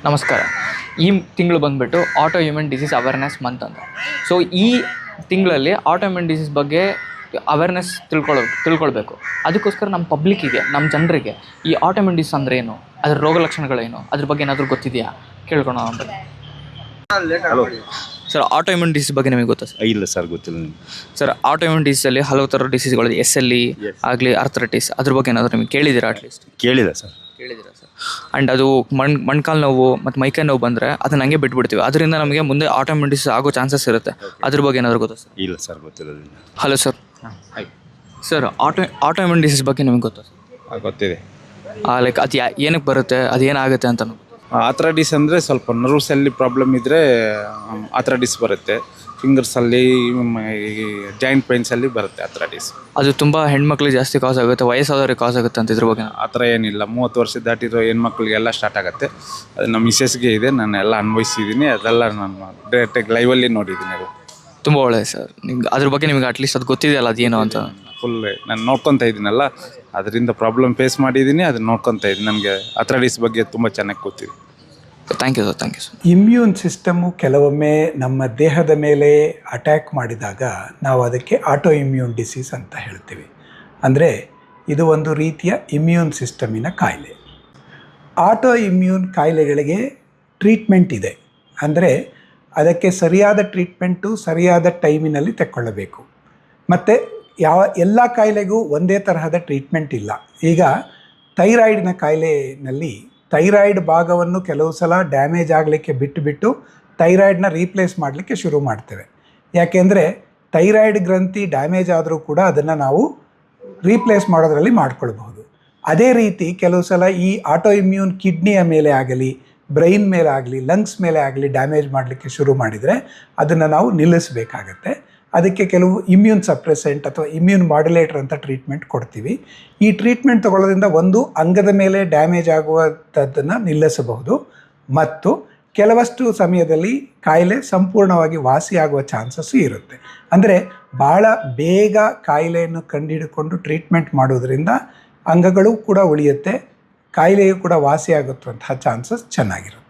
ನಮಸ್ಕಾರ. ಈ ತಿಂಗಳು ಬಂದುಬಿಟ್ಟು auto immune disease awareness month ಅಂತ. ಸೊ ಈ ತಿಂಗಳಲ್ಲಿ ಆಟೋ ಇಮ್ಯೂನ್ ಡಿಸೀಸ್ ಬಗ್ಗೆ ಅವೇರ್ನೆಸ್ ತಿಳ್ಕೊಳ್ಬೇಕು. ಅದಕ್ಕೋಸ್ಕರ ನಮ್ಮ ಪಬ್ಲಿಕ್ಕಿಗೆ, ನಮ್ಮ ಜನರಿಗೆ ಈ ಆಟೋ ಇಮ್ಯೂನ್ ಡಿಸೀಸ್ ಅಂದರೆ ಏನು, ಅದರ ರೋಗ ಲಕ್ಷಣಗಳೇನು, ಅದ್ರ ಬಗ್ಗೆ ಏನಾದರೂ ಗೊತ್ತಿದೆಯಾ ಕೇಳ್ಕೊಳೋಣ ಅಂತ. ಸರ್, ಆಟೋ ಇಮ್ಯೂನ್ ಡಿಸೀಸ್ ಬಗ್ಗೆ ನಿಮಗೆ ಗೊತ್ತಾ ಸರ್? ಇಲ್ಲ ಸರ್, ಗೊತ್ತಿಲ್ಲ. ಸರ್, ಆಟೋ ಇಮ್ಯೂನ್ ಡಿಸೀಸಲ್ಲಿ ಹಲವು ಥರ ಡಿಸೀಸ್ಗಳು, SLE ಆಗಲಿ, ಆರ್ಥರೈಟಿಸ್, ಅದ್ರ ಬಗ್ಗೆ ಏನಾದರೂ ನಿಮಗೆ ಕೇಳಿದ್ದೀರಾ? ಅಟ್ಲೀಸ್ಟ್ ಕೇಳಿದೆ ಸರ್. ಕೇಳಿದ್ದೀರಾ ಸರ್? ಆ್ಯಂಡ್ ಅದು ಮೊಣ್ಕಾಲು ನೋವು ಮತ್ತು ಮೈಕೈ ನೋವು ಬಂದರೆ ಅದನ್ನ ಹಂಗೆ ಬಿಟ್ಬಿಡ್ತೀವಿ. ಅದರಿಂದ ನಮಗೆ ಮುಂದೆ ಆಟೋ ಇಮ್ಯೂನ್ ಡಿಸೀಸ್ ಆಗೋ ಚಾನ್ಸಸ್ ಇರುತ್ತೆ. ಅದ್ರ ಬಗ್ಗೆ ಏನಾದರೂ ಗೊತ್ತಾ ಸರ್? ಇಲ್ಲ ಸರ್, ಗೊತ್ತಿಲ್ಲ. Hello sir. Sir, auto immune disease ಬಗ್ಗೆ ನಿಮಗೆ ಗೊತ್ತಾ ಸರ್? ಗೊತ್ತಿದೆ. ಲೈಕ್ ಅದು ಏನಕ್ಕೆ ಬರುತ್ತೆ, ಅದು ಏನಾಗುತ್ತೆ ಅಂತ? ಆಥ್ರೈಟಿಸ್ ಅಂದರೆ ಸ್ವಲ್ಪ ನರ್ವ್ಸಲ್ಲಿ ಪ್ರಾಬ್ಲಮ್ ಇದ್ದರೆ ಆಥ್ರೈಟಿಸ್ ಬರುತ್ತೆ. ಫಿಂಗರ್ಸಲ್ಲಿ, ಜಾಯಿಂಟ್ ಪೈನ್ಸಲ್ಲಿ ಬರುತ್ತೆ ಆಥ್ರೈಟಿಸ್. ಅದು ತುಂಬ ಹೆಣ್ಮಕ್ಳಿಗೆ ಜಾಸ್ತಿ ಕಾಸ್ ಆಗುತ್ತೆ, ವಯಸ್ಸಾದವ್ರಿಗೆ ಕಾಸ್ ಆಗುತ್ತೆ ಅಂತ ಇದ್ರ ಬಗ್ಗೆ? ಆ ಥರ ಏನಿಲ್ಲ. 30 ವರ್ಷ ದಾಟಿರೋ ಹೆಣ್ಮಕ್ಳಿಗೆಲ್ಲ ಸ್ಟಾರ್ಟ್ ಆಗುತ್ತೆ. ಅದು ನಮ್ಮ ಮಿಸ್ಸಸ್ಗೆ ಇದೆ, ನಾನು ಎಲ್ಲ ಅನ್ಭವಿಸಿದ್ದೀನಿ. ಅದೆಲ್ಲ ನಾನು ಡೈರೆಕ್ಟಾಗಿ ಲೈವಲ್ಲಿ ನೋಡಿದ್ದೀನಿ. ಅದು ತುಂಬ ಒಳ್ಳೆಯದು ಸರ್. ನಿಮ್ಗೆ ಅದ್ರ ಬಗ್ಗೆ ನಿಮಗೆ ಅಟ್ಲೀಸ್ಟ್ ಅದು ಗೊತ್ತಿದೆಯಲ್ಲ, ಅದೇನು ಅಂತ? ಫುಲ್ ನಾನು ನೋಡ್ಕೊತಾ ಇದ್ದೀನಲ್ಲ, ಅದರಿಂದ ಪ್ರಾಬ್ಲಮ್ ಫೇಸ್ ಮಾಡಿದ್ದೀನಿ, ಅದನ್ನ ನೋಡ್ಕೊತಾ ಇದ್ದೀನಿ. ನನಗೆ ಆಥ್ರೈಟಿಸ್ ಬಗ್ಗೆ ತುಂಬ ಚೆನ್ನಾಗಿ ಗೊತ್ತಿದೆ. Thank you sir. Thank you sir. Immune system ಕೆಲವೊಮ್ಮೆ ನಮ್ಮ ದೇಹದ ಮೇಲೆ ಅಟ್ಯಾಕ್ ಮಾಡಿದಾಗ ನಾವು ಅದಕ್ಕೆ ಆಟೋ ಇಮ್ಯೂನ್ ಡಿಸೀಸ್ ಅಂತ ಹೇಳ್ತೀವಿ. ಅಂದರೆ ಇದು ಒಂದು ರೀತಿಯ ಇಮ್ಯೂನ್ ಸಿಸ್ಟಮಿನ ಕಾಯಿಲೆ. ಆಟೋ ಇಮ್ಯೂನ್ ಕಾಯಿಲೆಗಳಿಗೆ ಟ್ರೀಟ್ಮೆಂಟ್ ಇದೆ. ಅಂದರೆ ಅದಕ್ಕೆ ಸರಿಯಾದ ಟ್ರೀಟ್ಮೆಂಟು ಸರಿಯಾದ ಟೈಮಿನಲ್ಲಿ ತಗೊಳ್ಳಬೇಕು. ಮತ್ತು ಎಲ್ಲ ಕಾಯಿಲೆಗೂ ಒಂದೇ ತರಹದ ಟ್ರೀಟ್ಮೆಂಟ್ ಇಲ್ಲ. ಈಗ ಥೈರಾಯ್ಡಿನ ಕಾಯಿಲೆಯಲ್ಲಿ ಥೈರಾಯ್ಡ್ ಭಾಗವನ್ನು ಕೆಲವು ಸಲ ಡ್ಯಾಮೇಜ್ ಆಗಲಿಕ್ಕೆ ಬಿಟ್ಟು ಥೈರಾಯ್ಡನ್ನ ರೀಪ್ಲೇಸ್ ಮಾಡಲಿಕ್ಕೆ ಶುರು ಮಾಡ್ತೇವೆ. ಯಾಕೆಂದರೆ ಥೈರಾಯ್ಡ್ ಗ್ರಂಥಿ ಡ್ಯಾಮೇಜ್ ಆದರೂ ಕೂಡ ಅದನ್ನು ನಾವು ರೀಪ್ಲೇಸ್ ಮಾಡೋದರಲ್ಲಿ ಮಾಡ್ಕೊಳ್ಬಹುದು. ಅದೇ ರೀತಿ ಕೆಲವು ಸಲ ಈ ಆಟೋ ಇಮ್ಯೂನ್ ಕಿಡ್ನಿಯ ಮೇಲೆ ಆಗಲಿ, ಬ್ರೈನ್ ಮೇಲೆ ಆಗಲಿ, ಲಂಗ್ಸ್ ಮೇಲೆ ಆಗಲಿ ಡ್ಯಾಮೇಜ್ ಮಾಡಲಿಕ್ಕೆ ಶುರು ಮಾಡಿದರೆ ಅದನ್ನು ನಾವು ನಿಲ್ಲಿಸಬೇಕಾಗತ್ತೆ. ಅದಕ್ಕೆ ಕೆಲವು ಇಮ್ಯೂನ್ ಸಪ್ರೆಸೆಂಟ್ ಅಥವಾ ಇಮ್ಯೂನ್ ಮಾಡ್ಯುಲೇಟರ್ ಅಂತ ಟ್ರೀಟ್ಮೆಂಟ್ ಕೊಡ್ತೀವಿ. ಈ ಟ್ರೀಟ್ಮೆಂಟ್ ತಗೊಳ್ಳೋದ್ರಿಂದ ಒಂದು ಅಂಗದ ಮೇಲೆ ಡ್ಯಾಮೇಜ್ ಆಗುವಂಥದ್ದನ್ನು ನಿಲ್ಲಿಸಬಹುದು, ಮತ್ತು ಕೆಲವಷ್ಟು ಸಮಯದಲ್ಲಿ ಕಾಯಿಲೆ ಸಂಪೂರ್ಣವಾಗಿ ವಾಸಿಯಾಗುವ ಚಾನ್ಸಸ್ಸು ಇರುತ್ತೆ. ಅಂದರೆ ಭಾಳ ಬೇಗ ಕಾಯಿಲೆಯನ್ನು ಕಂಡುಹಿಡಿಕೊಂಡು ಟ್ರೀಟ್ಮೆಂಟ್ ಮಾಡೋದ್ರಿಂದ ಅಂಗಗಳು ಕೂಡ ಉಳಿಯುತ್ತೆ, ಕಾಯಿಲೆಯು ಕೂಡ ವಾಸಿಯಾಗುವಂತಹ ಚಾನ್ಸಸ್ ಚೆನ್ನಾಗಿರುತ್ತೆ.